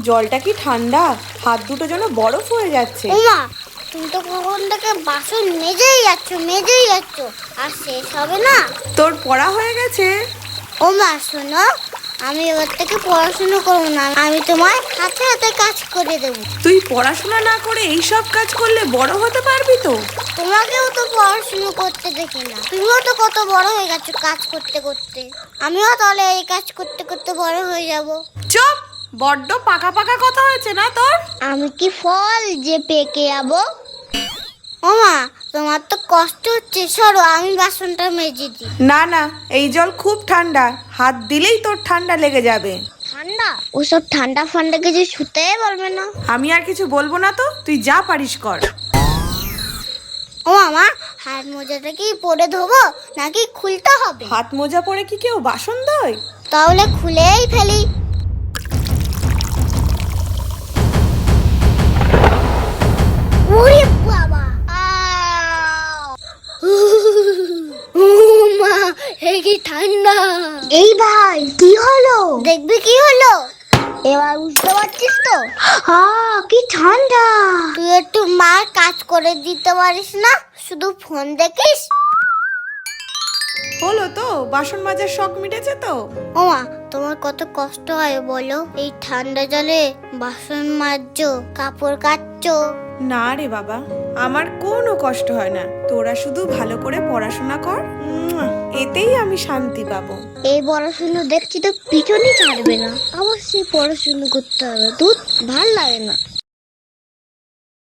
জলটা কি ঠান্ডা, হাত দুটো যেন বরফ হয়ে যাচ্ছে। ওমা, তুমি তো কখন থেকে বাসন মেজেই যাচ্ছ আর শেষ হবে না। তোর পড়া হয়ে গেছে? ওমা শোনো, আমি এবার থেকে পড়াশোনা করবো না, আমি তোমার হাতে হাতে কাজ করে দেবো। তুই পড়াশোনা না করে এই সব কাজ করলে বড় হতে পারবি তো? তোমাকেও তো পড়াশোনা করতে দেখি না, তুমিও তো কত বড় হয়ে গেছো কাজ করতে করতে। আমিও তাহলে এই কাজ করতে করতে বড় হয়ে যাব। চুপ, বড্ড পাকা পাকা কথা হয়েছে না তোর? আমি কি ফল যে পেকে যাবো? ওমা, তোমার তো কষ্ট হচ্ছে, সরো আমি বাসনটা মেজে দিই। না না, এই জল খুব ঠান্ডা, হাত দিলেই তোর ঠান্ডা লেগে যাবে। ঠান্ডা? ওসব ঠান্ডা ফান্ডা কিছু ছুতে বলবে না। আমি আর কিছু বলবো না তো, তুই যা পারিস কর। ও মামা, হাত মোজাটা কি পরে ধোবো নাকি খুলতে হবে? হাত মোজা পরে কি কেউ বাসন ধোয়? তাহলে খুলেই ফেলি। ওরে বাবা, মা, এই কি ঠান্ডা! এই ভাই, কি হলো? দেখবি কি হলো? এবার বুঝতে পারছিস তো? কি ঠান্ডা! তুই একটু মার কাজ করে দিতে পারিস না, শুধু ফোন দেখিস। হলো তো, বাসন মাজার শখ মিটেছে তো? ওমা, তোমার কত কষ্ট হয় বলো, এই ঠান্ডা জলে বাসন মাজছো, কাপড় কাচছো। না রে বাবা, আমার কোনো কষ্ট হয় না। তোরা শুধু ভালো করে পড়াশোনা কর, এতেই আমি শান্তি পাবো। এই পড়াশুনো দেখছি তো পিছনই ছাড়বে না, আবার সে পড়াশুনো করতে হবে, দুধ ভাল লাগে না।